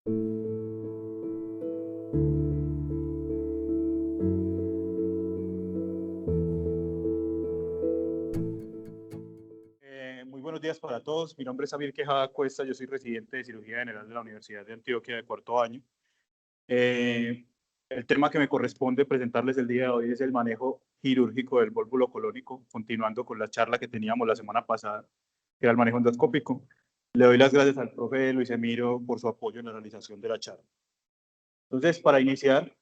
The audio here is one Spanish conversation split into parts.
Muy buenos días para todos. Mi nombre es Javier Quejada Cuesta. Yo soy residente de cirugía general de la Universidad de Antioquia de cuarto año. El tema que me corresponde presentarles el día de hoy es el manejo quirúrgico del vólvulo colónico, continuando con la charla que teníamos la semana pasada, que era el manejo endoscópico. Le doy las gracias al profe Luis Emiro por su apoyo en la realización de la charla. Entonces, para iniciar,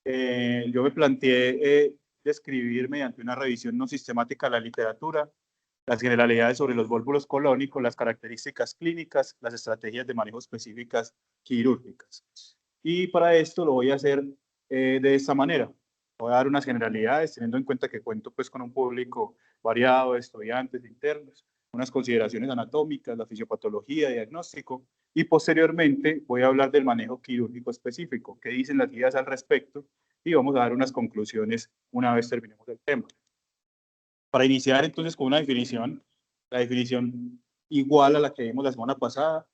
yo me planteé describir mediante una revisión no sistemática de la literatura las generalidades sobre los vólvulos colónicos, las características clínicas, las estrategias de manejo específicas quirúrgicas. Y para esto lo voy a hacer de esta manera. Voy a dar unas generalidades, teniendo en cuenta que cuento pues con un público variado de estudiantes internos, unas consideraciones anatómicas, la fisiopatología, diagnóstico, y posteriormente voy a hablar del manejo quirúrgico específico, qué dicen las guías al respecto, y vamos a dar unas conclusiones una vez terminemos el tema. Para iniciar entonces con una definición, la definición igual a la que vimos la semana pasada,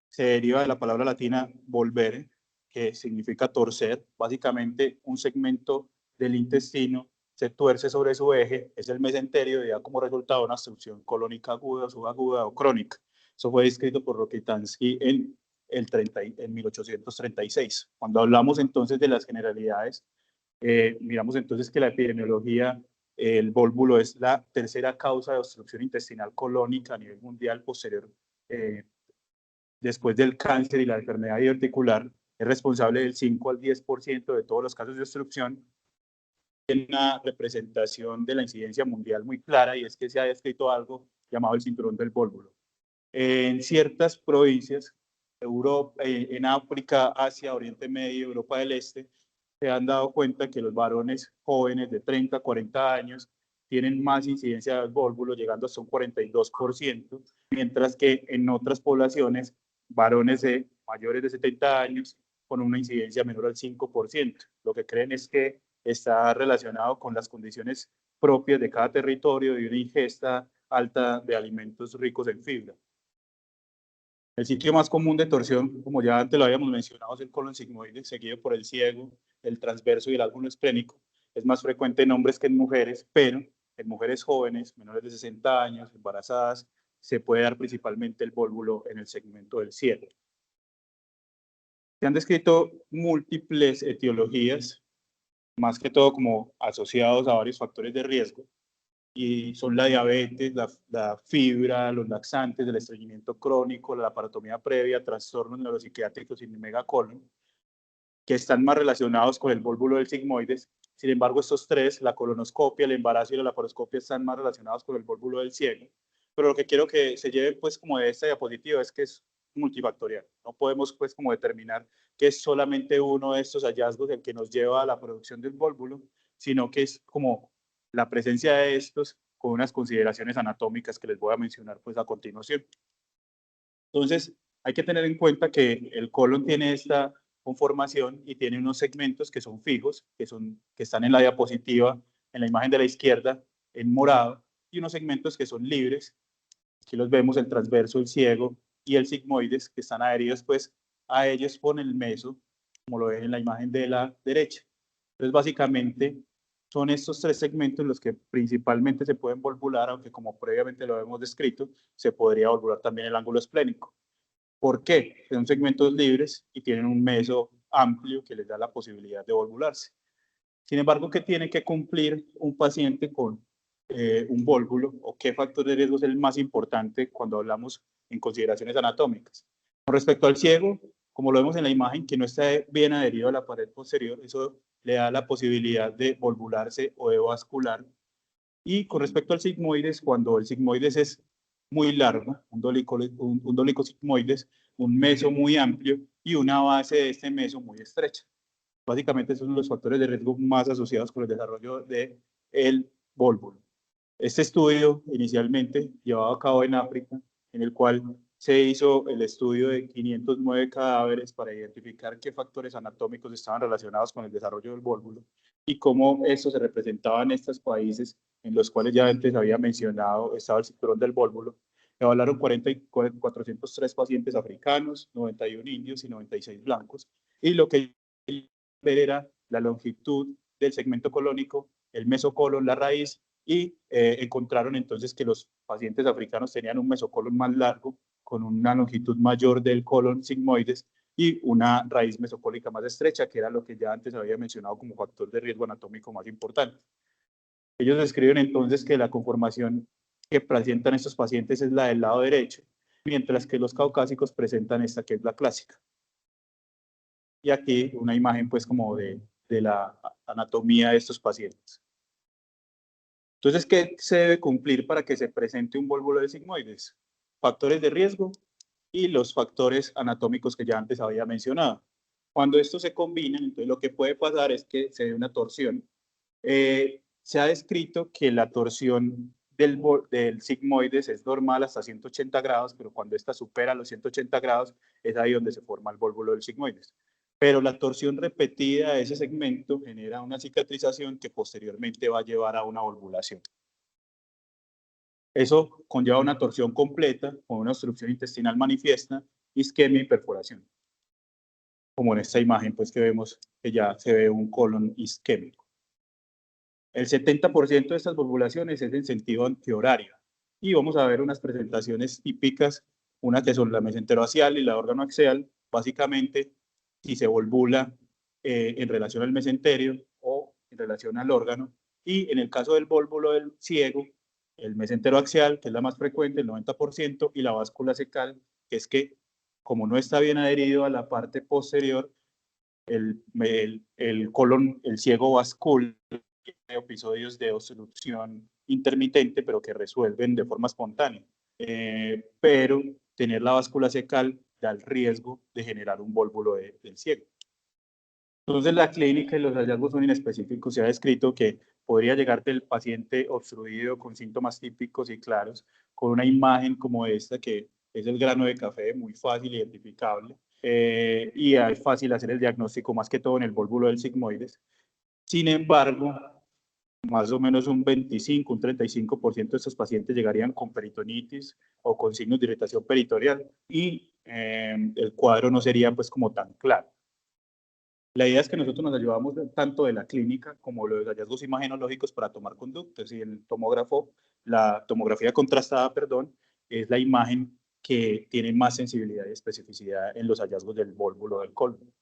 se deriva de la palabra latina volvere, que significa torcer. Básicamente un segmento del intestino se tuerce sobre su eje, es el mesenterio y da como resultado una obstrucción colónica aguda, subaguda o crónica. Eso fue descrito por Rokitansky en 1836. Cuando hablamos entonces de las generalidades, miramos entonces que la epidemiología, el vólvulo es la tercera causa de obstrucción intestinal colónica a nivel mundial posterior, eh, después del cáncer y la enfermedad diverticular. Es responsable del 5 al 10% de todos los casos de obstrucción. Tiene una representación de la incidencia mundial muy clara y es que se ha descrito algo llamado el cinturón del vólvulo. En ciertas provincias, Europa, en África, Asia, Oriente Medio, Europa del Este, se han dado cuenta que los varones jóvenes de 30 a 40 años tienen más incidencia del vólvulo, llegando hasta un 42%, mientras que en otras poblaciones, varones de mayores de 70 años con una incidencia menor al 5%. Lo que creen es que está relacionado con las condiciones propias de cada territorio y una ingesta alta de alimentos ricos en fibra. El sitio más común de torsión, como ya antes lo habíamos mencionado, es el colon sigmoide, seguido por el ciego, el transverso y el ángulo esplénico. Es más frecuente en hombres que en mujeres, pero en mujeres jóvenes, menores de 60 años, embarazadas, se puede dar principalmente el vólvulo en el segmento del ciego. Se han descrito múltiples etiologías, más que todo como asociados a varios factores de riesgo, y son la diabetes, la fibra, los laxantes, el estreñimiento crónico, la laparotomía previa, trastornos neuropsiquiátricos y megacolon, que están más relacionados con el vólvulo del sigmoides. Sin embargo, estos tres, la colonoscopia, el embarazo y la laparoscopia, están más relacionados con el vólvulo del ciego. Pero lo que quiero que se lleve pues como de esta diapositiva es que es multifactorial. No podemos pues como determinar que es solamente uno de estos hallazgos el que nos lleva a la producción del vólvulo, sino que es como la presencia de estos con unas consideraciones anatómicas que les voy a mencionar pues a continuación. Entonces, hay que tener en cuenta que el colon tiene esta conformación y tiene unos segmentos que son fijos, que están en la diapositiva, en la imagen de la izquierda, en morado, y unos segmentos que son libres. Aquí los vemos, el transverso, el ciego y el sigmoides, que están adheridos pues a ellos con el meso, como lo ven en la imagen de la derecha. Entonces, básicamente, son estos tres segmentos los que principalmente se pueden volvular, aunque como previamente lo hemos descrito, se podría volvular también el ángulo esplénico. ¿Por qué? Son segmentos libres y tienen un meso amplio que les da la posibilidad de volvularse. Sin embargo, ¿qué tiene que cumplir un paciente con un vólvulo o qué factor de riesgo es el más importante cuando hablamos en consideraciones anatómicas? Con respecto al ciego, como lo vemos en la imagen, que no está bien adherido a la pared posterior, eso le da la posibilidad de volvularse o de vascular. Y con respecto al sigmoides, cuando el sigmoides es muy largo, un dólico sigmoides, un meso muy amplio y una base de este meso muy estrecha. Básicamente, esos son los factores de riesgo más asociados con el desarrollo del vólvulo. Este estudio, inicialmente llevado a cabo en África, en el cual se hizo el estudio de 509 cadáveres para identificar qué factores anatómicos estaban relacionados con el desarrollo del vólvulo y cómo esto se representaba en estos países en los cuales ya antes había mencionado estaba el cinturón del vólvulo. Evaluaron 403 pacientes africanos, 91 indios y 96 blancos, y lo que ver era la longitud del segmento colónico, el mesocolon, la raíz, y encontraron entonces que los pacientes africanos tenían un mesocolon más largo, con una longitud mayor del colon sigmoides y una raíz mesocólica más estrecha, que era lo que ya antes había mencionado como factor de riesgo anatómico más importante. Ellos describen entonces que la conformación que presentan estos pacientes es la del lado derecho, mientras que los caucásicos presentan esta que es la clásica. Y aquí una imagen pues como de la anatomía de estos pacientes. Entonces, ¿qué se debe cumplir para que se presente un vólvulo de sigmoides? Factores de riesgo y los factores anatómicos que ya antes había mencionado. Cuando estos se combinan, entonces lo que puede pasar es que se dé una torsión. Se ha descrito que la torsión del sigmoides es normal hasta 180 grados, pero cuando esta supera los 180 grados es ahí donde se forma el vólvulo del sigmoides. Pero la torsión repetida de ese segmento genera una cicatrización que posteriormente va a llevar a una volvulación. Eso conlleva una torsión completa con una obstrucción intestinal manifiesta, isquemia y perforación. Como en esta imagen, pues que vemos que ya se ve un colon isquémico. El 70% de estas volvulaciones es en sentido antihorario. Y vamos a ver unas presentaciones típicas, una que son la mesentero axial y la órgano axial, básicamente si se volvula en relación al mesenterio o en relación al órgano. Y en el caso del vólvulo del ciego, el mesentero axial, que es la más frecuente, el 90%, y la báscula cecal, que es que como no está bien adherido a la parte posterior, el colon, el ciego bascula episodios de obstrucción intermitente, pero que resuelven de forma espontánea. Pero tener la báscula cecal da el riesgo de generar un vólvulo del ciego. Entonces, la clínica y los hallazgos son inespecíficos. Se ha descrito que podría llegarte el paciente obstruido con síntomas típicos y claros, con una imagen como esta, que es el grano de café, muy fácil identificable, y es fácil hacer el diagnóstico, más que todo en el vólvulo del sigmoides. Sin embargo, más o menos un 25, un 35% de estos pacientes llegarían con peritonitis o con signos de irritación peritoneal y el cuadro no sería pues como tan claro. La idea es que nosotros nos ayudamos tanto de la clínica como de los hallazgos imagenológicos para tomar conductas, y el tomógrafo, la tomografía contrastada, perdón, es la imagen que tiene más sensibilidad y especificidad en los hallazgos del vólvulo del colon.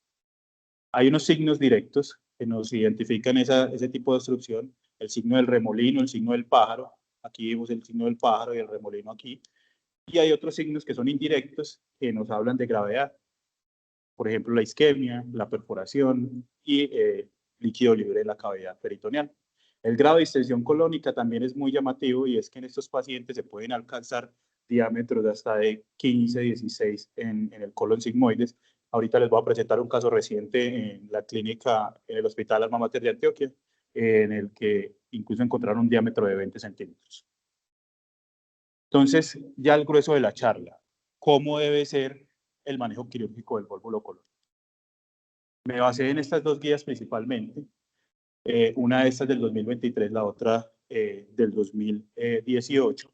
Hay unos signos directos que nos identifican ese tipo de obstrucción, el signo del remolino, el signo del pájaro. Aquí vemos el signo del pájaro y el remolino aquí. Y hay otros signos que son indirectos que nos hablan de gravedad. Por ejemplo, la isquemia, la perforación y líquido libre en la cavidad peritoneal. El grado de distensión colónica también es muy llamativo, y es que en estos pacientes se pueden alcanzar diámetros de hasta de 15, 16 en el colon sigmoides. Ahorita les voy a presentar un caso reciente en la clínica, en el Hospital Alma Mater de Antioquia, en el que incluso encontraron un diámetro de 20 centímetros. Entonces, ya el grueso de la charla, ¿cómo debe ser el manejo quirúrgico del vólvulo colónico? Me basé en estas dos guías principalmente, una de estas del 2023, la otra del 2018.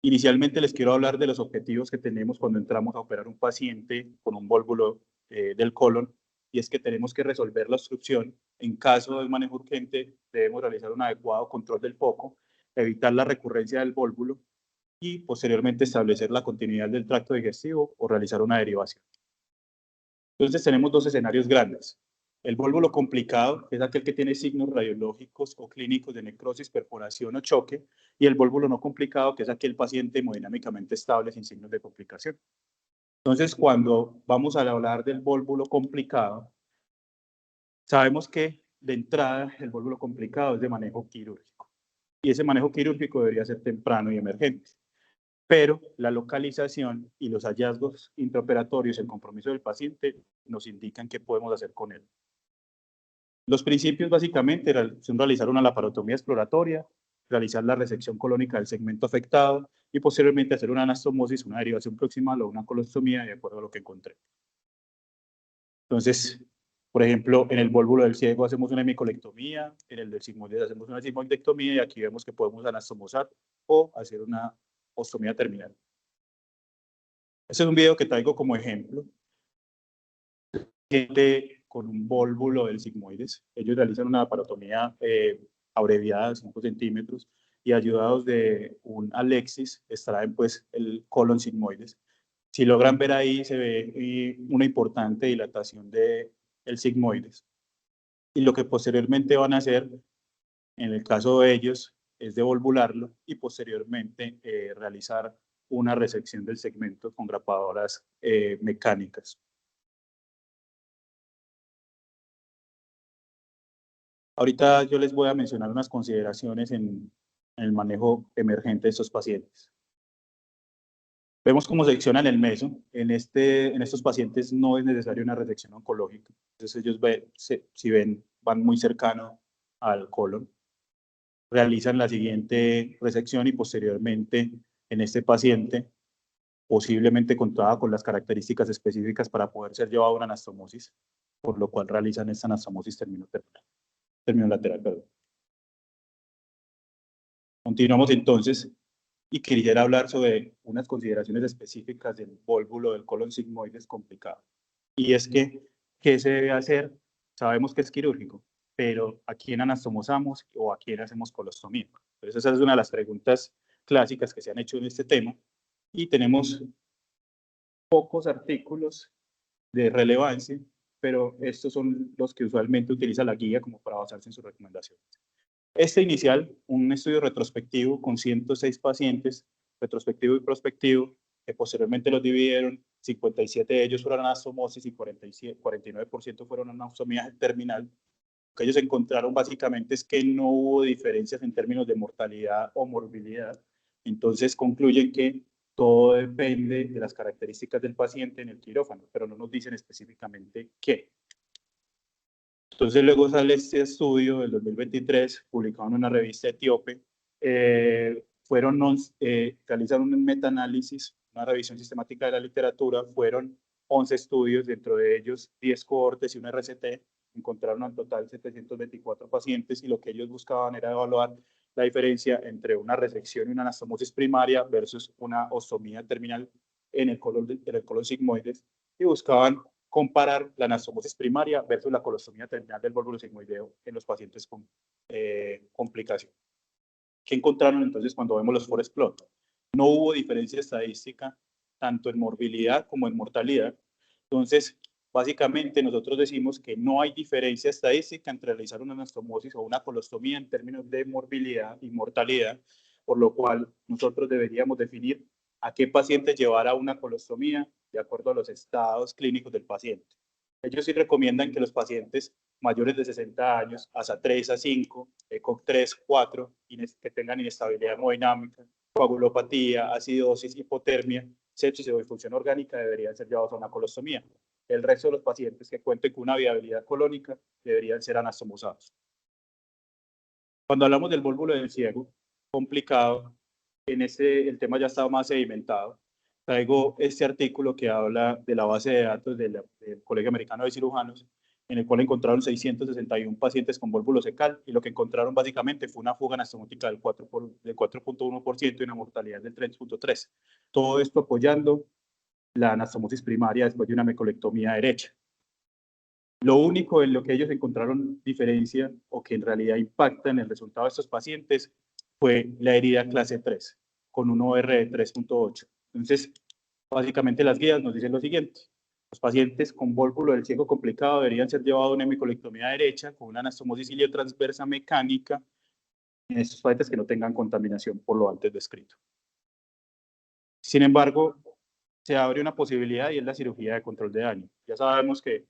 Inicialmente les quiero hablar de los objetivos que tenemos cuando entramos a operar un paciente con un vólvulo del colon, y es que tenemos que resolver la obstrucción. En caso de manejo urgente, debemos realizar un adecuado control del foco, evitar la recurrencia del vólvulo y posteriormente establecer la continuidad del tracto digestivo o realizar una derivación. Entonces tenemos dos escenarios grandes. El vólvulo complicado, que es aquel que tiene signos radiológicos o clínicos de necrosis, perforación o choque, y el vólvulo no complicado, que es aquel paciente hemodinámicamente estable sin signos de complicación. Entonces, cuando vamos a hablar del vólvulo complicado, sabemos que de entrada el vólvulo complicado es de manejo quirúrgico, y ese manejo quirúrgico debería ser temprano y emergente. Pero la localización y los hallazgos intraoperatorios, el compromiso del paciente, nos indican qué podemos hacer con él. Los principios básicamente son realizar una laparotomía exploratoria, realizar la resección colónica del segmento afectado y posteriormente hacer una anastomosis, una derivación proximal o una colostomía de acuerdo a lo que encontré. Entonces, por ejemplo, en el vólvulo del ciego hacemos una hemicolectomía, en el del sigmoides hacemos una sigmoidectomía, y aquí vemos que podemos anastomosar o hacer una ostomía terminal. Este es un video que traigo como ejemplo. Gente con un vólvulo del sigmoides. Ellos realizan una laparotomía abreviada de 5 centímetros y ayudados de un Alexis extraen pues el colon sigmoides. Si logran ver ahí se ve una importante dilatación del sigmoides. Y lo que posteriormente van a hacer, en el caso de ellos, es devolvularlo y posteriormente realizar una resección del segmento con grapadoras mecánicas. Ahorita yo les voy a mencionar unas consideraciones en el manejo emergente de estos pacientes. Vemos cómo seccionan el meso. En estos pacientes no es necesaria una resección oncológica. Entonces ellos si ven, van muy cercano al colon. Realizan la siguiente resección y posteriormente en este paciente, posiblemente contada con las características específicas para poder ser llevado a una anastomosis, por lo cual realizan esta anastomosis terminolateral. Perdón. Continuamos entonces y quisiera hablar sobre unas consideraciones específicas del vólvulo del colon sigmoides complicado. Y es que, ¿qué se debe hacer? Sabemos que es quirúrgico, pero ¿a quién anastomosamos o a quién hacemos colostomía? Entonces esa es una de las preguntas clásicas que se han hecho en este tema y tenemos pocos artículos de relevancia, pero estos son los que usualmente utiliza la guía como para basarse en sus recomendaciones. Este inicial, un estudio retrospectivo con 106 pacientes, retrospectivo y prospectivo, que posteriormente los dividieron, 57 de ellos fueron anastomosis y 49% fueron anastomía terminal. Lo que ellos encontraron básicamente es que no hubo diferencias en términos de mortalidad o morbilidad. Entonces concluyen que todo depende de las características del paciente en el quirófano, pero no nos dicen específicamente qué. Entonces luego sale este estudio del 2023, publicado en una revista etíope. Realizaron un metaanálisis, una revisión sistemática de la literatura. Fueron 11 estudios, dentro de ellos 10 cohortes y un RCT. Encontraron en total 724 pacientes y lo que ellos buscaban era evaluar la diferencia entre una resección y una anastomosis primaria versus una ostomía terminal en el colon sigmoides, y buscaban comparar la anastomosis primaria versus la colostomía terminal del vólvulo sigmoideo en los pacientes con complicación. ¿Qué encontraron entonces cuando vemos los forest plot? No hubo diferencia estadística tanto en morbilidad como en mortalidad. Entonces, básicamente nosotros decimos que no hay diferencia estadística entre realizar una anastomosis o una colostomía en términos de morbilidad y mortalidad, por lo cual nosotros deberíamos definir a qué paciente llevar a una colostomía de acuerdo a los estados clínicos del paciente. Ellos sí recomiendan que los pacientes mayores de 60 años, ASA 3, A5, ECOG 3, 4, que tengan inestabilidad hemodinámica, coagulopatía, acidosis, hipotermia, sepsis o disfunción orgánica deberían ser llevados a una colostomía. El resto de los pacientes que cuenten con una viabilidad colónica deberían ser anastomosados. Cuando hablamos del vólvulo del ciego, complicado, el tema ya estaba más sedimentado. Traigo este artículo que habla de la base de datos del Colegio Americano de Cirujanos, en el cual encontraron 661 pacientes con vólvulo secal, y lo que encontraron básicamente fue una fuga anastomótica del 4.1% y una mortalidad del 3.3%. Todo esto apoyando la anastomosis primaria después de una mecolectomía derecha. Lo único en lo que ellos encontraron diferencia o que en realidad impacta en el resultado de estos pacientes fue la herida clase 3, con un OR de 3.8. Entonces, básicamente las guías nos dicen lo siguiente: los pacientes con vólvulo del ciego complicado deberían ser llevados a una hemicolectomía derecha con una anastomosis iliotransversa mecánica en estos pacientes que no tengan contaminación por lo antes descrito. Sin embargo, se abre una posibilidad y es la cirugía de control de daño. Ya sabemos que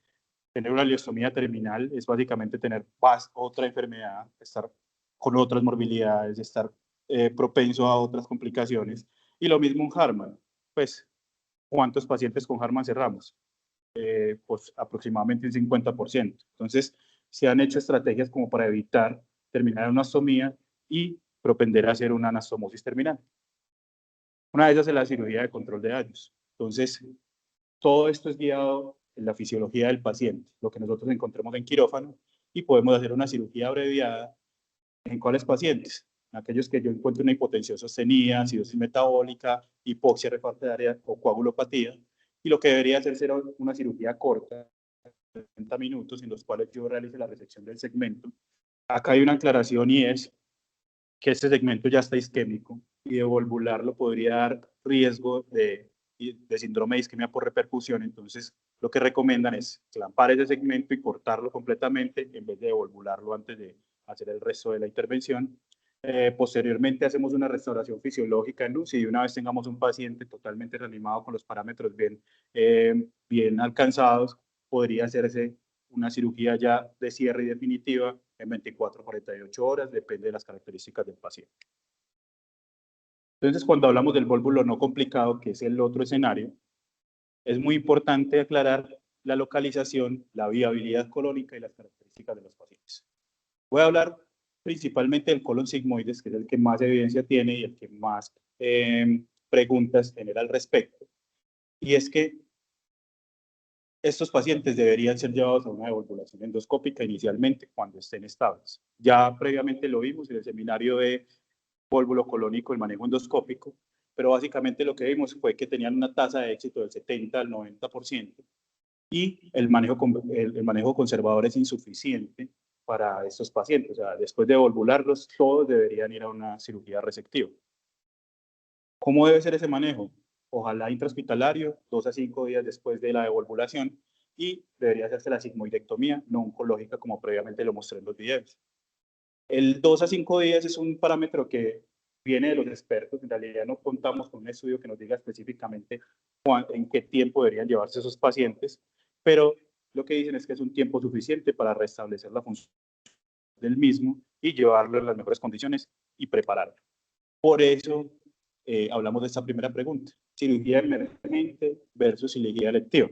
tener una ileostomía terminal es básicamente tener otra enfermedad, estar con otras morbilidades, estar propenso a otras complicaciones. Y lo mismo un Hartmann. Pues, ¿cuántos pacientes con Hartmann cerramos? Pues aproximadamente un 50%. Entonces, se han hecho estrategias como para evitar terminar una ostomía y propender a hacer una anastomosis terminal. Una de ellas es la cirugía de control de daños. Entonces, todo esto es guiado en la fisiología del paciente, lo que nosotros encontramos en quirófano, y podemos hacer una cirugía abreviada. ¿En cuáles pacientes? En aquellos que yo encuentro una hipotensión sostenida, acidosis metabólica, hipoxia refractaria o coagulopatía, y lo que debería hacer será una cirugía corta, 30 minutos, en los cuales yo realice la resección del segmento. Acá hay una aclaración y es que este segmento ya está isquémico y devolvularlo podría dar riesgo de síndrome de isquemia por repercusión. Entonces, lo que recomiendan es clampar ese segmento y cortarlo completamente en vez de devolvularlo antes de hacer el resto de la intervención. Posteriormente hacemos una restauración fisiológica en luz y de una vez tengamos un paciente totalmente reanimado con los parámetros bien alcanzados, podría hacerse una cirugía ya de cierre y definitiva en 24 a 48 horas, depende de las características del paciente. Entonces, cuando hablamos del vólvulo no complicado, que es el otro escenario, es muy importante aclarar la localización, la viabilidad colónica y las características de los pacientes. Voy a hablar principalmente del colon sigmoides, que es el que más evidencia tiene y el que más preguntas genera al respecto. Y es que estos pacientes deberían ser llevados a una devolvulación endoscópica inicialmente cuando estén estables. Ya previamente lo vimos en el seminario de vólvulo colónico, el manejo endoscópico, pero básicamente lo que vimos fue que tenían una tasa de éxito del 70 al 90% y el manejo conservador es insuficiente para estos pacientes. O sea, después de devolvularlos, todos deberían ir a una cirugía resectiva. ¿Cómo debe ser ese manejo? Ojalá intrahospitalario, 2 a 5 días después de la devolvulación, y debería hacerse la sigmoidectomía no oncológica como previamente lo mostré en los videos. El 2 a 5 días es un parámetro que viene de los expertos, en realidad no contamos con un estudio que nos diga específicamente en qué tiempo deberían llevarse esos pacientes, pero lo que dicen es que es un tiempo suficiente para restablecer la función del mismo y llevarlo en las mejores condiciones y prepararlo. Por eso hablamos de esta primera pregunta, cirugía emergente versus cirugía electiva.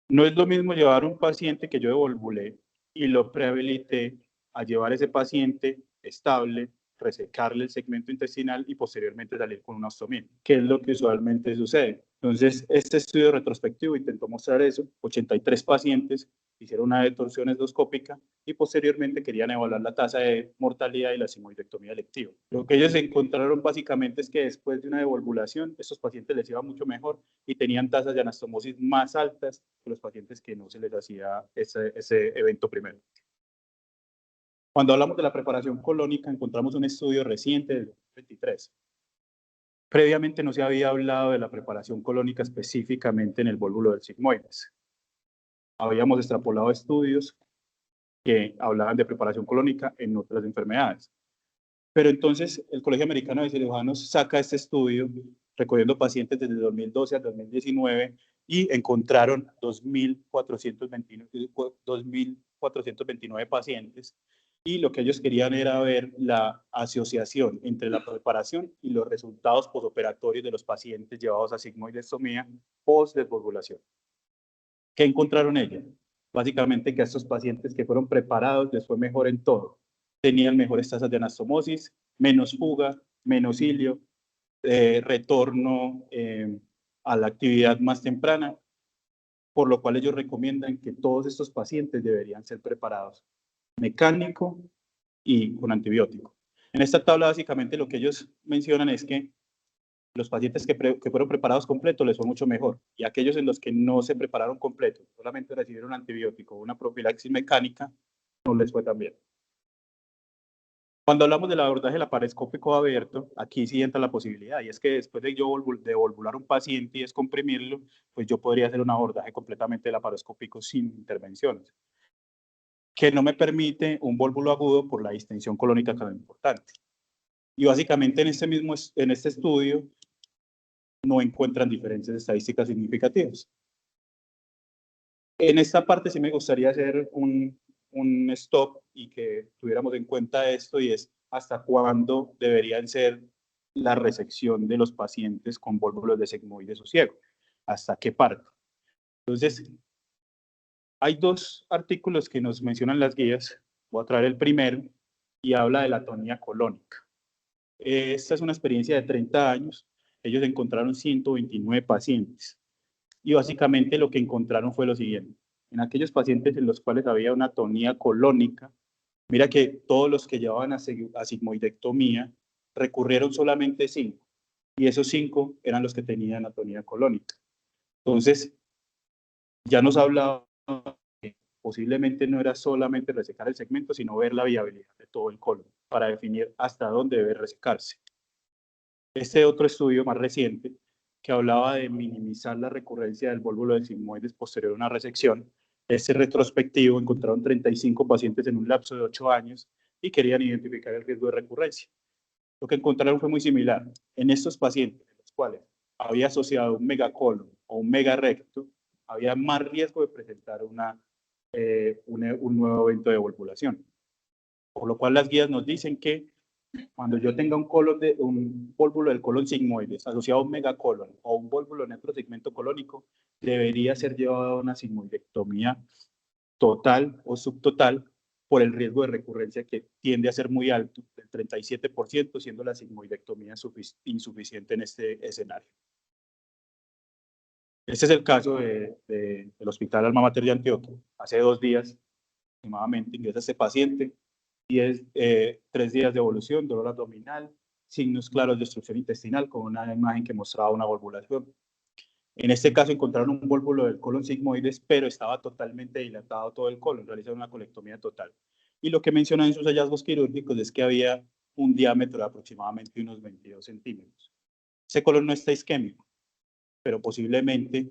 No es lo mismo llevar un paciente que yo devolvulé y lo prehabilité a llevar ese paciente estable, resecarle el segmento intestinal y posteriormente salir con una ostomía, que es lo que usualmente sucede. Entonces, este estudio retrospectivo intentó mostrar eso. 83 pacientes hicieron una detorsión endoscópica y posteriormente querían evaluar la tasa de mortalidad y la sigmoidectomía electiva. Lo que ellos encontraron básicamente es que después de una devolvulación, estos pacientes les iba mucho mejor y tenían tasas de anastomosis más altas que los pacientes que no se les hacía ese evento primero. Cuando hablamos de la preparación colónica, encontramos un estudio reciente del 2023. Previamente no se había hablado de la preparación colónica específicamente en el vólvulo del sigmoides. Habíamos extrapolado estudios que hablaban de preparación colónica en otras enfermedades. Pero entonces el Colegio Americano de Cirujanos saca este estudio recogiendo pacientes desde 2012 a 2019 y encontraron 2.429 pacientes y lo que ellos querían era ver la asociación entre la preparación y los resultados posoperatorios de los pacientes llevados a sigmoidectomía post-desvalvulación. ¿Qué encontraron ellos? Básicamente que a estos pacientes que fueron preparados les fue mejor en todo. Tenían mejores tasas de anastomosis, menos fuga, menos hilio, retorno a la actividad más temprana, por lo cual ellos recomiendan que todos estos pacientes deberían ser preparados mecánico y con antibiótico. En esta tabla básicamente lo que ellos mencionan es que los pacientes que fueron preparados completo les fue mucho mejor y aquellos en los que no se prepararon completo, solamente recibieron antibiótico o una profilaxis mecánica, no les fue tan bien. Cuando hablamos del abordaje laparoscópico abierto, aquí sí entra la posibilidad, y es que después de yo devolvular un paciente y descomprimirlo, pues yo podría hacer un abordaje completamente laparoscópico sin intervenciones, que no me permite un vólvulo agudo por la distensión colónica tan importante. Y básicamente en este estudio no encuentran diferencias estadísticas significativas. En esta parte sí me gustaría hacer un stop y que tuviéramos en cuenta esto, y es hasta cuándo deberían ser la resección de los pacientes con vólvulos de sigmoides o ciego, hasta qué parte. Entonces, hay 2 artículos que nos mencionan las guías. Voy a traer el primero y habla de la atonía colónica. Esta es una experiencia de 30 años. Ellos encontraron 129 pacientes. Y básicamente lo que encontraron fue lo siguiente. En aquellos pacientes en los cuales había una atonía colónica, Mira que todos los que llevaban a sigmoidectomía recurrieron solamente 5, y esos 5 eran los que tenían anatomía colónica. Entonces, ya nos hablaba que posiblemente no era solamente resecar el segmento, sino ver la viabilidad de todo el colon para definir hasta dónde debe resecarse. Este otro estudio más reciente, que hablaba de minimizar la recurrencia del vólvulo del sigmoides posterior a una resección, este retrospectivo encontraron 35 pacientes en un lapso de 8 años y querían identificar el riesgo de recurrencia. Lo que encontraron fue muy similar. En estos pacientes, en los cuales había asociado un megacolon o un megarecto, había más riesgo de presentar un nuevo evento de volvulación. Por lo cual las guías nos dicen que cuando yo tenga un vólvulo del colon sigmoides asociado a un megacolon o un vólvulo en otro segmento colónico, debería ser llevado a una sigmoidectomía total o subtotal por el riesgo de recurrencia que tiende a ser muy alto, del 37%, siendo la sigmoidectomía insuficiente en este escenario. Este es el caso del Hospital Alma Mater de Antioquia. Hace 2 días aproximadamente ingresa este paciente y es 3 días de evolución, dolor abdominal, signos claros de obstrucción intestinal con una imagen que mostraba una volvulación. En este caso encontraron un vólvulo del colon sigmoides, pero estaba totalmente dilatado todo el colon, realizaron una colectomía total. Y lo que mencionan en sus hallazgos quirúrgicos es que había un diámetro de aproximadamente unos 22 centímetros. Ese colon no está isquémico, pero posiblemente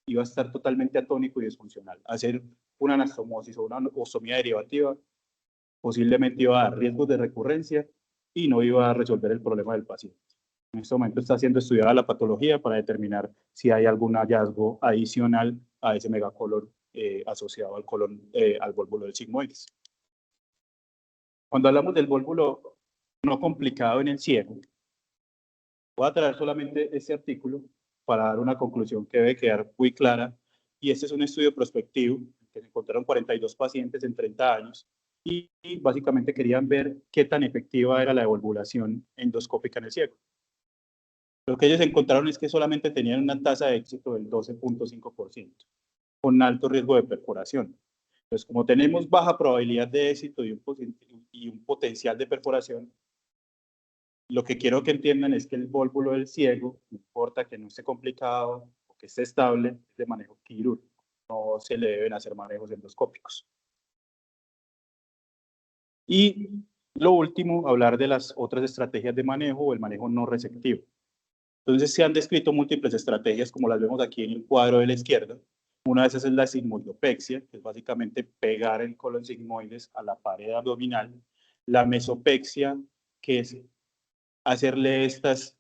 iba a estar totalmente atónico y disfuncional. Hacer una anastomosis o una ostomía derivativa posiblemente iba a dar riesgos de recurrencia y no iba a resolver el problema del paciente. En este momento está siendo estudiada la patología para determinar si hay algún hallazgo adicional a ese megacolon asociado al colon, al vólvulo del sigmoides. Cuando hablamos del vólvulo no complicado en el ciego, voy a traer solamente este artículo para dar una conclusión que debe quedar muy clara, y este es un estudio prospectivo que se encontraron 42 pacientes en 30 años y básicamente querían ver qué tan efectiva era la devolvulación endoscópica en el ciego. Lo que ellos encontraron es que solamente tenían una tasa de éxito del 12.5%, con alto riesgo de perforación. Entonces, como tenemos baja probabilidad de éxito y un potencial de perforación, lo que quiero que entiendan es que el vólvulo del ciego, no importa que no esté complicado o que esté estable, es de manejo quirúrgico. No se le deben hacer manejos endoscópicos. Y lo último, hablar de las otras estrategias de manejo o el manejo no resectivo. Entonces se han descrito múltiples estrategias, como las vemos aquí en el cuadro de la izquierda. Una de esas es la sigmoidopexia, que es básicamente pegar el colon sigmoides a la pared abdominal. La mesopexia, que es hacerle estas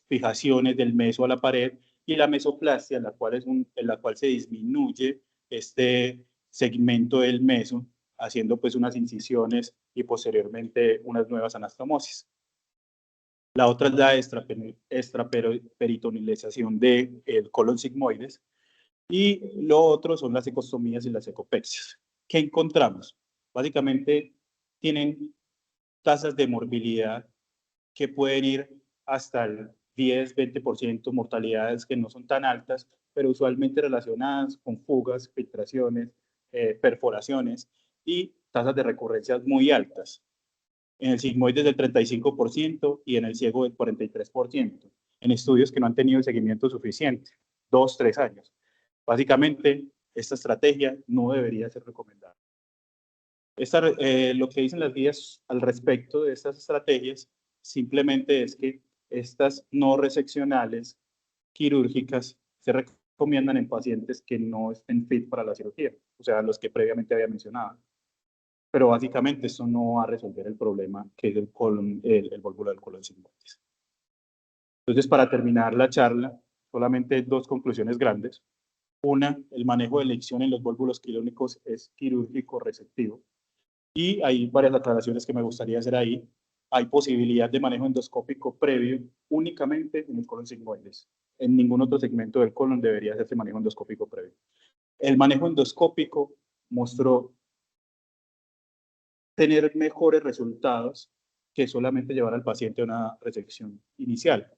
fijaciones del meso a la pared. Y la mesoplastia, en la cual se disminuye este segmento del meso, haciendo pues unas incisiones y posteriormente unas nuevas anastomosis. La otra es la extraperitonización del colon sigmoides. Y lo otro son las ecostomías y las ecopexias. ¿Qué encontramos? Básicamente tienen tasas de morbilidad que pueden ir hasta el 10-20%, mortalidades que no son tan altas, pero usualmente relacionadas con fugas, filtraciones, perforaciones y tasas de recurrencias muy altas. En el sigmoides del 35% y en el ciego del 43%, en estudios que no han tenido el seguimiento suficiente, 2-3 años. Básicamente, esta estrategia no debería ser recomendada. Lo que dicen las guías al respecto de estas estrategias simplemente es que estas no reseccionales quirúrgicas se recomiendan en pacientes que no estén fit para la cirugía, o sea, los que previamente había mencionado. Pero básicamente eso no va a resolver el problema que es el vólvulo del colon sigmoides. Entonces, para terminar la charla, solamente 2 conclusiones grandes. Una, el manejo de elección en los vólvulos quilónicos es quirúrgico receptivo. Y hay varias aclaraciones que me gustaría hacer ahí. Hay posibilidad de manejo endoscópico previo únicamente en el colon sigmoides. En ningún otro segmento del colon debería hacerse manejo endoscópico previo. El manejo endoscópico mostró tener mejores resultados que solamente llevar al paciente a una resección inicial,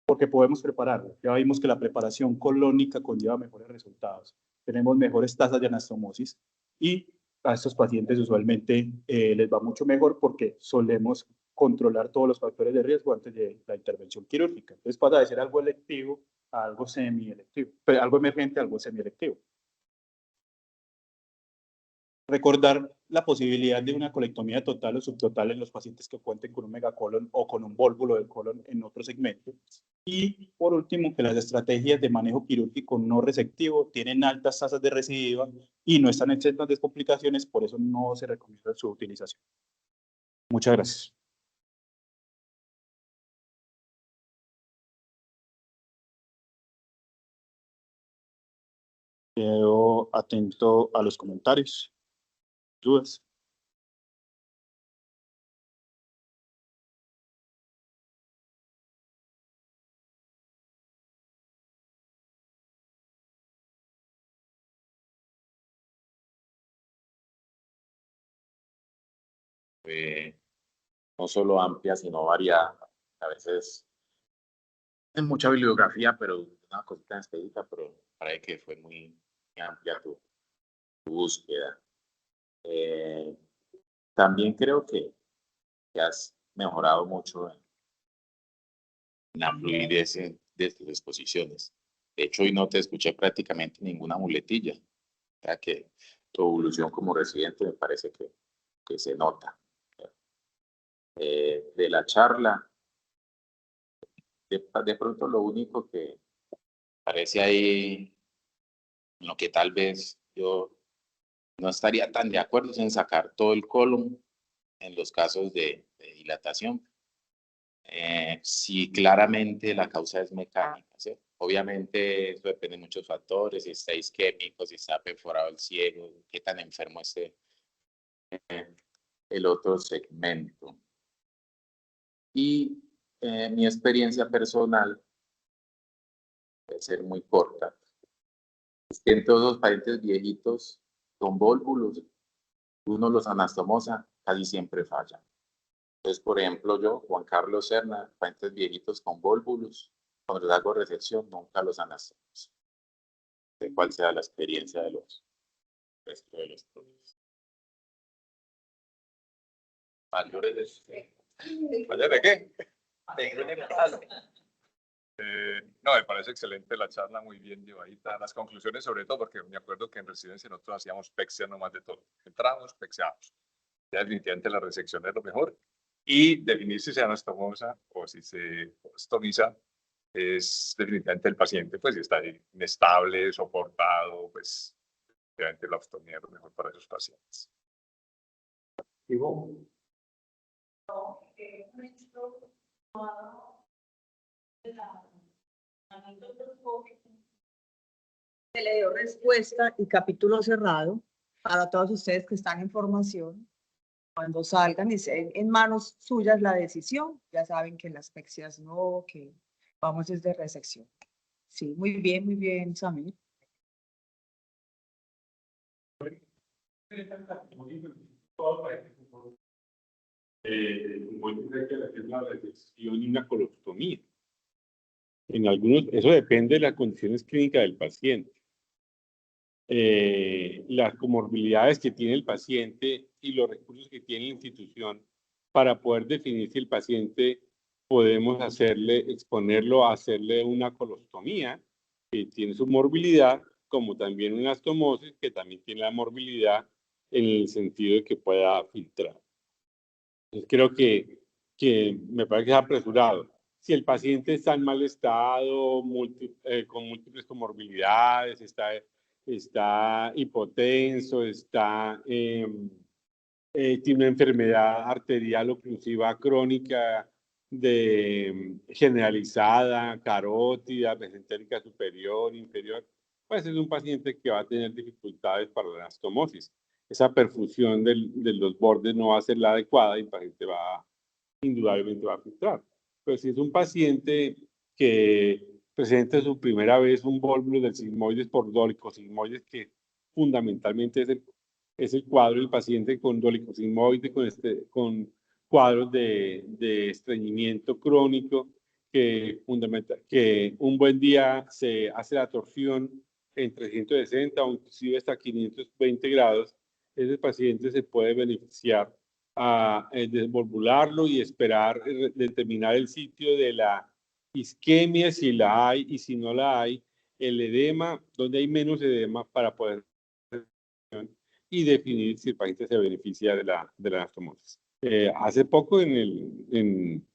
porque podemos prepararlo. Ya vimos que la preparación colónica conlleva mejores resultados. Tenemos mejores tasas de anastomosis y a estos pacientes usualmente les va mucho mejor porque solemos controlar todos los factores de riesgo antes de la intervención quirúrgica. Entonces pasa de ser algo electivo a algo semi-electivo, algo emergente a algo semi-electivo. Recordar la posibilidad de una colectomía total o subtotal en los pacientes que cuenten con un megacolon o con un vólvulo del colon en otro segmento. Y por último, que las estrategias de manejo quirúrgico no resectivo tienen altas tasas de recidiva y no están exentas de complicaciones, por eso no se recomienda su utilización. Muchas gracias. Quedo atento a los comentarios, dudas. No solo amplia, sino variada. A veces en mucha bibliografía, pero una cosita específica, pero parece que fue muy amplia tu búsqueda. También creo que has mejorado mucho en la fluidez de tus exposiciones. De hecho, hoy no te escuché prácticamente ninguna muletilla. O sea que tu evolución como residente me parece que se nota. De la charla, de pronto lo único que parece ahí, en lo que tal vez yo no estaría tan de acuerdo es en sacar todo el colon en los casos de dilatación. Si claramente la causa es mecánica, ¿sí? Obviamente eso depende de muchos factores, si está isquémico, si está perforado el ciego, qué tan enfermo esté el otro segmento. Y mi experiencia personal puede ser muy corta. Es que en todos los pacientes viejitos con vólvulos, uno los anastomosa, casi siempre falla. Entonces, por ejemplo, yo, Juan Carlos Serna, pacientes viejitos con vólvulos, cuando les hago resección, nunca los anastomoso. No sé cuál sea la experiencia de los profesores. ¿Mayores de qué? No, me parece excelente la charla, muy bien llevadita. Las conclusiones, sobre todo, porque me acuerdo que en residencia nosotros hacíamos pexia nomás de todo. Entramos, pexeamos. Ya definitivamente la resección es lo mejor. Y definir si se anastomosa o si se ostomiza es definitivamente el paciente, pues si está inestable, soportado, pues definitivamente la ostomía es lo mejor para esos pacientes. ¿Y vos? Se le dio respuesta y capítulo cerrado para todos ustedes que están en formación. Cuando salgan, es en manos suyas la decisión. Ya saben que las peccias no, que vamos desde resección. Sí, muy bien, Samir. Es la resección y una colostomía. En algunos, eso depende de las condiciones clínicas del paciente. Las comorbilidades que tiene el paciente y los recursos que tiene la institución para poder definir si el paciente podemos exponerlo a hacerle una colostomía, que tiene su morbilidad, como también una astomosis, que también tiene la morbilidad en el sentido de que pueda filtrar. Entonces creo que me parece que es apresurado. Si el paciente está en mal estado, con múltiples comorbilidades, está hipotenso, tiene una enfermedad arterial oclusiva crónica generalizada, carótida, mesentérica superior, inferior, pues es un paciente que va a tener dificultades para la anastomosis. Esa perfusión de los bordes no va a ser la adecuada y el paciente indudablemente va a filtrar. Pero si es un paciente que presenta su primera vez un vólvulo del sigmoides por dolicosigmoides, que fundamentalmente es el cuadro del paciente con dolicosigmoide, con cuadros de estreñimiento crónico, que un buen día se hace la torsión en 360 o inclusive hasta 520 grados, ese paciente se puede beneficiar a desvolvularlo y esperar determinar el sitio de la isquemia, si la hay, y si no la hay, el edema, donde hay menos edema, para poder y definir si el paciente se beneficia de la anastomosis. Hace poco en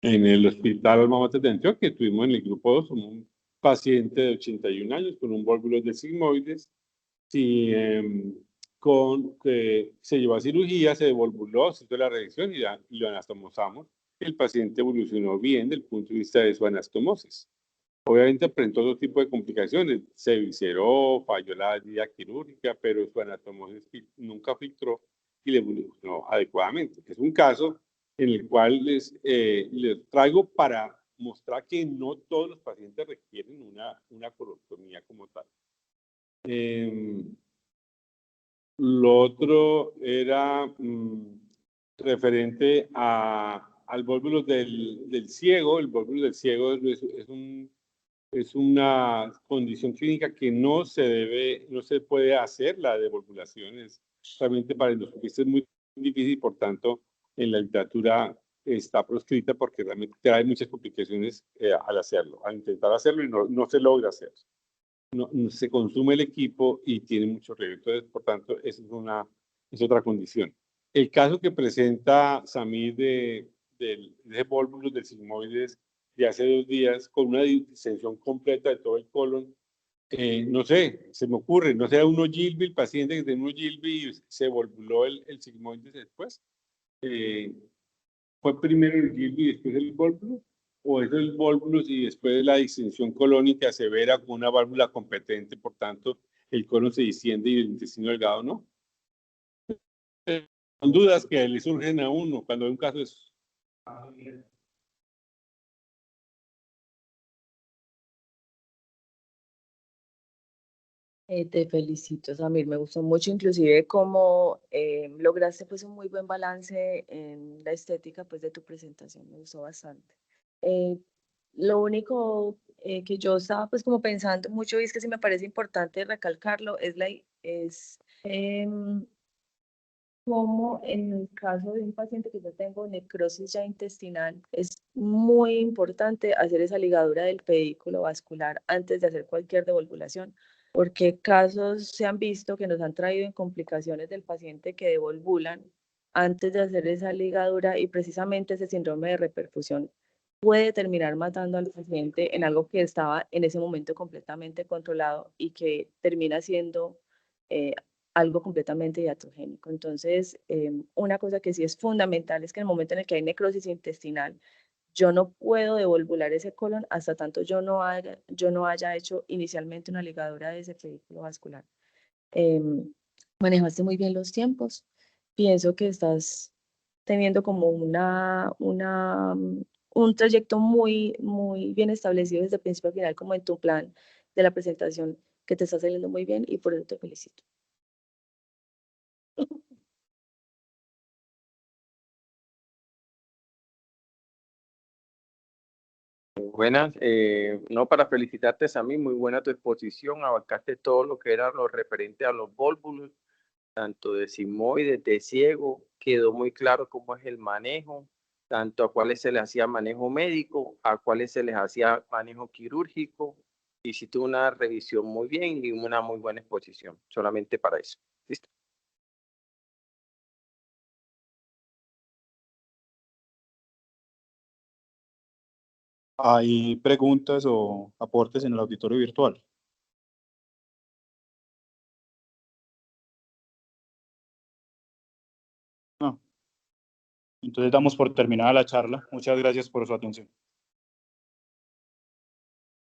el Hospital Alma Mater de Antioquia, que tuvimos en el grupo 2, un paciente de 81 años con un vólvulo de sigmoides, que se llevó a cirugía, se devolvuló, se hizo la reacción y lo anastomosamos. El paciente evolucionó bien desde el punto de vista de su anastomosis. Obviamente presentó otro tipo de complicaciones, se visceró, falló la herida quirúrgica, pero su anastomosis nunca filtró y le evolucionó adecuadamente. Es un caso en el cual les traigo para mostrar que no todos los pacientes requieren una colostomía como tal. Lo otro era referente al vólvulo del ciego. El vólvulo del ciego es una condición clínica que no se puede hacer. La devolvulación es realmente para endoscopistas muy difícil y por tanto en la literatura está proscrita porque realmente trae muchas complicaciones al hacerlo, al intentar hacerlo y no se logra hacer. No se consume el equipo y tiene mucho riesgo. Entonces, por tanto, esa es otra condición. El caso que presenta Samir de vólvulos del sigmoides de hace 2 días con una distensión completa de todo el colon, no sé, se me ocurre, no sea uno Gilby, el paciente que tiene uno Gilby y se volvuló el sigmoides después. ¿Fue primero el Gilby y después el vólvulo? ¿O es el vólvulo y después la distensión colónica severa con una válvula competente, por tanto, el colon se distiende y el intestino delgado no? Son dudas que le surgen a uno cuando hay un caso de eso. Te felicito, Samir. Me gustó mucho, inclusive cómo lograste pues un muy buen balance en la estética pues de tu presentación. Me gustó bastante. Lo único que yo estaba pues como pensando mucho y es que sí me parece importante recalcarlo es cómo en el caso de un paciente que yo tengo necrosis ya intestinal, es muy importante hacer esa ligadura del pedículo vascular antes de hacer cualquier devolvulación, porque casos se han visto que nos han traído en complicaciones del paciente que devolvulan antes de hacer esa ligadura y precisamente ese síndrome de reperfusión puede terminar matando al paciente en algo que estaba en ese momento completamente controlado y que termina siendo algo completamente diatogénico. Entonces, una cosa que sí es fundamental es que en el momento en el que hay necrosis intestinal, yo no puedo devolvular ese colon hasta tanto yo no haya hecho inicialmente una ligadura de ese pedículo vascular. Manejaste muy bien los tiempos. Pienso que estás teniendo como un trayecto muy, muy bien establecido desde el principio al final, como en tu plan de la presentación, que te está saliendo muy bien y por eso te felicito. Buenas, no para felicitarte a mí, muy buena tu exposición, abarcaste todo lo que era lo referente a los vólvulos, tanto de sigmoides, de ciego, quedó muy claro cómo es el manejo, tanto a cuáles se les hacía manejo médico, a cuáles se les hacía manejo quirúrgico, hiciste una revisión muy bien y una muy buena exposición, solamente para eso. ¿Listo? ¿Hay preguntas o aportes en el auditorio virtual? No. Entonces damos por terminada la charla. Muchas gracias por su atención.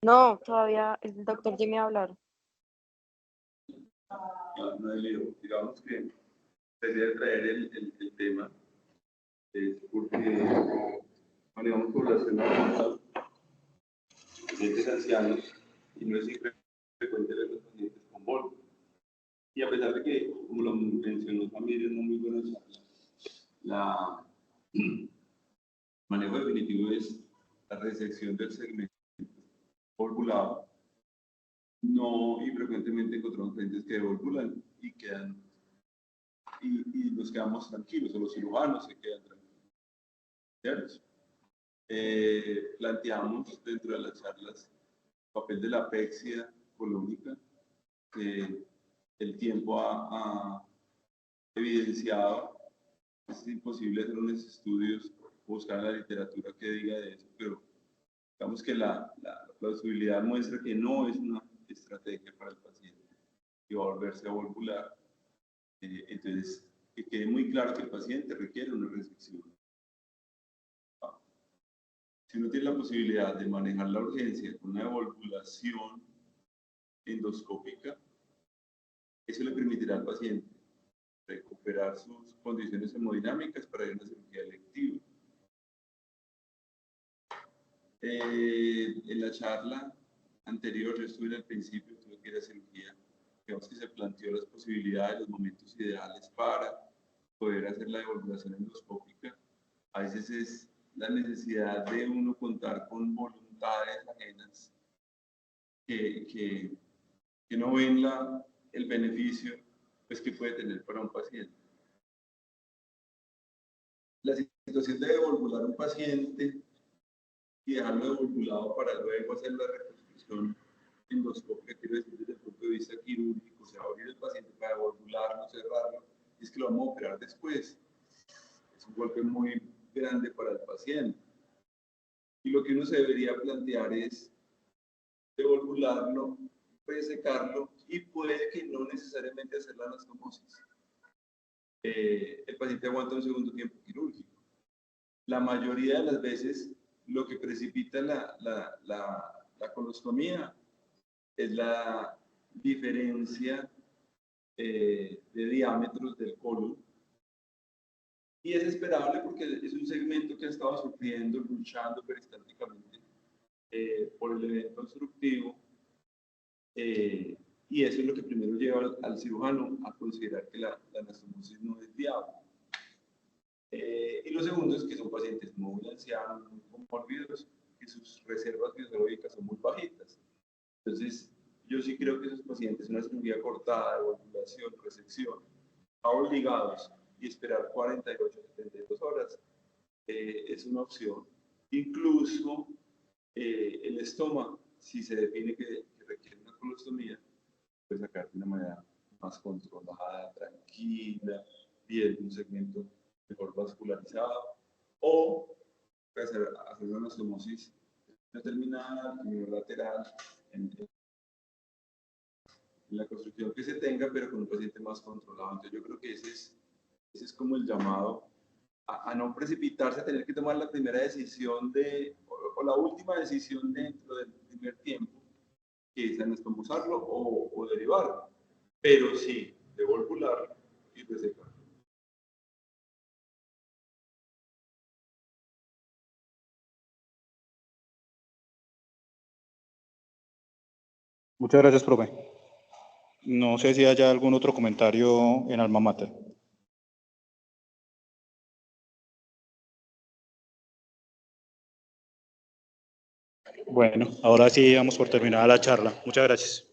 No, todavía el doctor Jimmy va a hablar. Digamos que quería traer el tema es porque manejamos población adulta, pacientes ancianos, y no es frecuente ver los pacientes con vólvulo. Y a pesar de que, como lo mencionó también, es una muy buena charla, el manejo definitivo es la resección del segmento volvulado. No, y frecuentemente encontramos pacientes que devolvulan y quedan y nos quedamos tranquilos, o los cirujanos se quedan tranquilos. ¿Cierto? Planteamos dentro de las charlas el papel de la pexia colónica, que el tiempo ha evidenciado. Es imposible hacer unos estudios, buscar en la literatura que diga de eso, pero digamos que la plausibilidad muestra que no es una estrategia para el paciente que va a volverse a volvular. Entonces, que quede muy claro que el paciente requiere una resección. Si uno tiene la posibilidad de manejar la urgencia con una volvulación endoscópica, eso le permitirá al paciente recuperar sus condiciones hemodinámicas para ir a una cirugía electiva. En la charla anterior, yo estuve al principio, tuve que ir a cirugía. Digamos que se planteó las posibilidades, los momentos ideales para poder hacer la devolvulación endoscópica. A veces es la necesidad de uno contar con voluntades ajenas que no ven el beneficio pues, que puede tener para un paciente. La situación de devolvular un paciente y dejarlo devolvulado para luego hacer la reconstrucción endoscópica, quiero decir desde el punto de vista quirúrgico, o sea, abrir el paciente para devolvularlo, cerrarlo, y es que lo vamos a operar después. Es un golpe muy grande para el paciente. Y lo que uno se debería plantear es devolvularlo, resecarlo y puede que no necesariamente hacer la anastomosis. El paciente aguanta un segundo tiempo quirúrgico. La mayoría de las veces lo que precipita la colostomía es la diferencia de diámetros del colon. Y es esperable porque es un segmento que ha estado sufriendo, luchando peristálticamente por el evento obstructivo. Y eso es lo que primero lleva al cirujano a considerar que la anastomosis no es viable. Y lo segundo es que son pacientes muy ancianos, muy comórbidos, que sus reservas fisiológicas son muy bajitas. Entonces, yo sí creo que esos pacientes, una cirugía cortada, devolvulación, resección, obligados y esperar 48 a 72 horas es una opción. Incluso el estómago, si se define que requiere una colostomía, puede sacar de una manera más controlada, tranquila, bien, un segmento mejor vascularizado, o hacer una anastomosis determinada, unilateral, en la construcción que se tenga, pero con un paciente más controlado. Entonces yo creo que ese es como el llamado a no precipitarse, a tener que tomar la primera decisión o la última decisión dentro del primer tiempo, que es anastomosarlo o derivarlo, pero sí, devolvularlo y resecarlo. Muchas gracias, profe. No sé si haya algún otro comentario en Alma Mater. Bueno, ahora sí damos por terminada la charla. Muchas gracias.